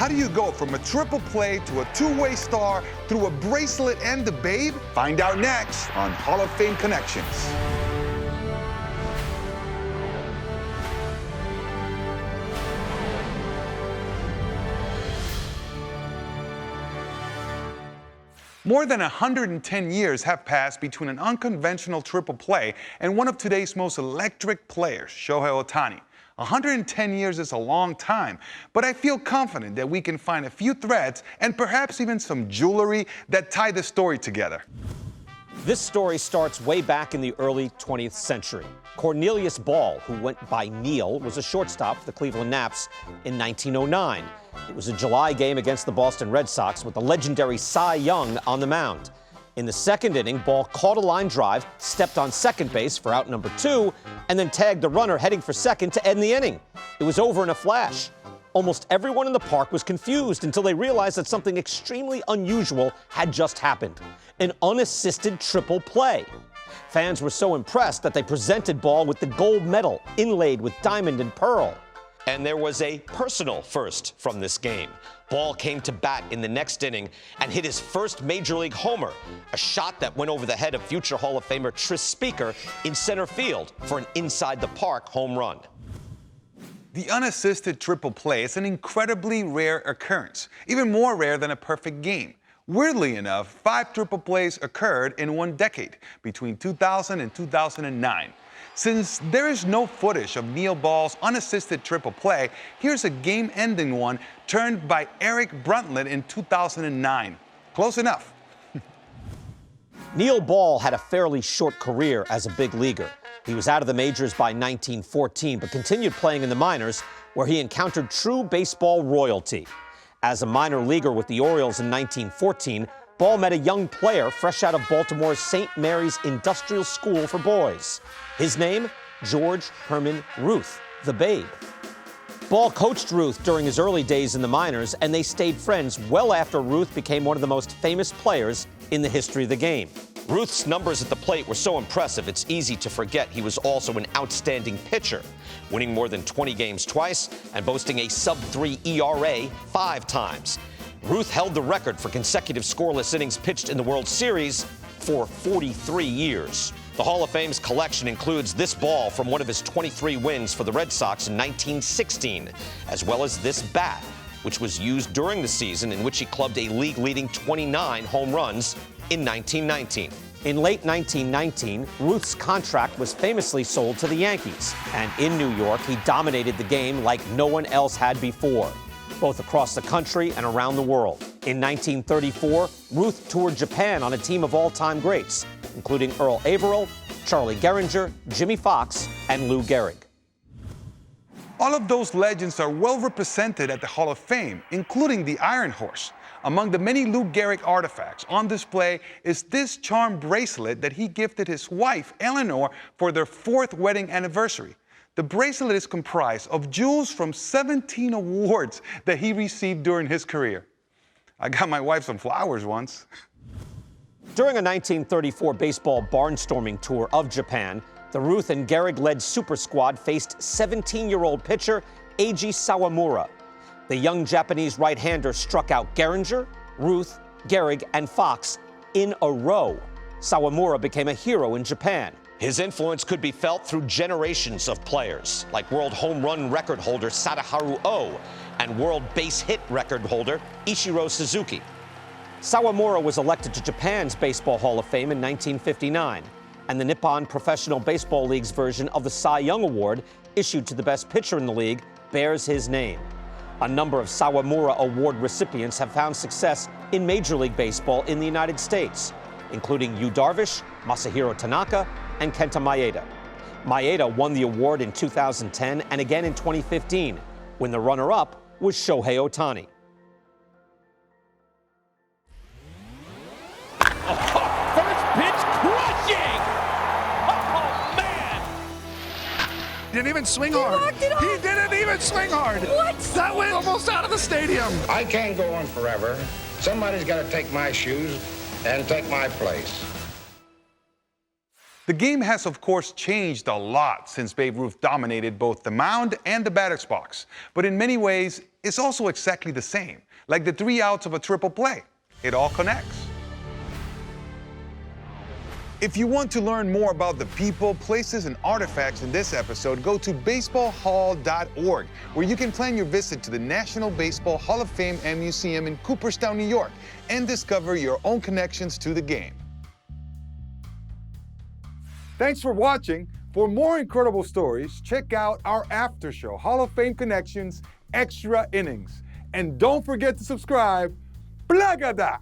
How do you go from a triple play to a two-way star through a bracelet and the Babe? Find out next on Hall of Fame Connections. More than 110 years have passed between an unconventional triple play and one of today's most electric players, Shohei Ohtani. 110 years is a long time, but I feel confident that we can find a few threads and perhaps even some jewelry that tie the story together. This story starts way back in the early 20th century. Cornelius Ball, who went by Neal, was a shortstop for the Cleveland Naps in 1909. It was a July game against the Boston Red Sox with the legendary Cy Young on the mound. In the second inning, Ball caught a line drive, stepped on second base for out number 2, and then tagged the runner heading for second to end the inning. It was over in a flash. Almost everyone in the park was confused until they realized that something extremely unusual had just happened: an unassisted triple play. Fans were so impressed that they presented Ball with the gold medal inlaid with diamond and pearl. And there was a personal first from this game. Ball came to bat in the next inning and hit his first Major League homer, a shot that went over the head of future Hall of Famer Tris Speaker in center field for an inside-the-park home run. The unassisted triple play is an incredibly rare occurrence, even more rare than a perfect game. Weirdly enough, 5 triple plays occurred in one decade, between 2000 and 2009. Since there is no footage of Neal Ball's unassisted triple play, here's a game-ending one turned by Eric Bruntlett in 2009. Close enough. Neal Ball had a fairly short career as a big leaguer. He was out of the majors by 1914, but continued playing in the minors, where he encountered true baseball royalty. As a minor leaguer with the Orioles in 1914, Ball met a young player fresh out of Baltimore's St. Mary's Industrial School for Boys. His name, George Herman Ruth, the Babe. Ball coached Ruth during his early days in the minors, and they stayed friends well after Ruth became one of the most famous players in the history of the game. Ruth's numbers at the plate were so impressive, it's easy to forget he was also an outstanding pitcher, winning more than 20 games twice and boasting a sub-3 ERA 5 times. Ruth held the record for consecutive scoreless innings pitched in the World Series for 43 years. The Hall of Fame's collection includes this ball from one of his 23 wins for the Red Sox in 1916, as well as this bat, which was used during the season in which he clubbed a league-leading 29 home runs in 1919. In late 1919, Ruth's contract was famously sold to the Yankees, and in New York, he dominated the game like no one else had before, both across the country and around the world. In 1934, Ruth toured Japan on a team of all-time greats, including Earl Averill, Charlie Gehringer, Jimmy Foxx, and Lou Gehrig. All of those legends are well represented at the Hall of Fame, including the Iron Horse. Among the many Lou Gehrig artifacts on display is this charm bracelet that he gifted his wife, Eleanor, for their 4th wedding anniversary. The bracelet is comprised of jewels from 17 awards that he received during his career. I got my wife some flowers once. During a 1934 baseball barnstorming tour of Japan, the Ruth and Gehrig-led super squad faced 17-year-old pitcher Eiji Sawamura. The young Japanese right-hander struck out Gehringer, Ruth, Gehrig, and Foxx in a row. Sawamura became a hero in Japan. His influence could be felt through generations of players, like world home run record holder Sadaharu Oh and world base hit record holder Ichiro Suzuki. Sawamura was elected to Japan's Baseball Hall of Fame in 1959, and the Nippon Professional Baseball League's version of the Cy Young Award, issued to the best pitcher in the league, bears his name. A number of Sawamura Award recipients have found success in Major League Baseball in the United States, including Yu Darvish, Masahiro Tanaka, and Kenta Maeda. Maeda won the award in 2010 and again in 2015, when the runner-up was Shohei Ohtani. First pitch crushing! Oh, man! Didn't even swing hard. He didn't even swing hard. What? That went almost out of the stadium. I can't go on forever. Somebody's got to take my shoes and take my place. The game has, of course, changed a lot since Babe Ruth dominated both the mound and the batter's box. But in many ways, it's also exactly the same, like the 3 outs of a triple play. It all connects. If you want to learn more about the people, places, and artifacts in this episode, go to baseballhall.org, where you can plan your visit to the National Baseball Hall of Fame and Museum in Cooperstown, New York, and discover your own connections to the game. Thanks for watching. For more incredible stories, check out our after show, Hall of Fame Connections Extra Innings. And don't forget to subscribe. Plagada!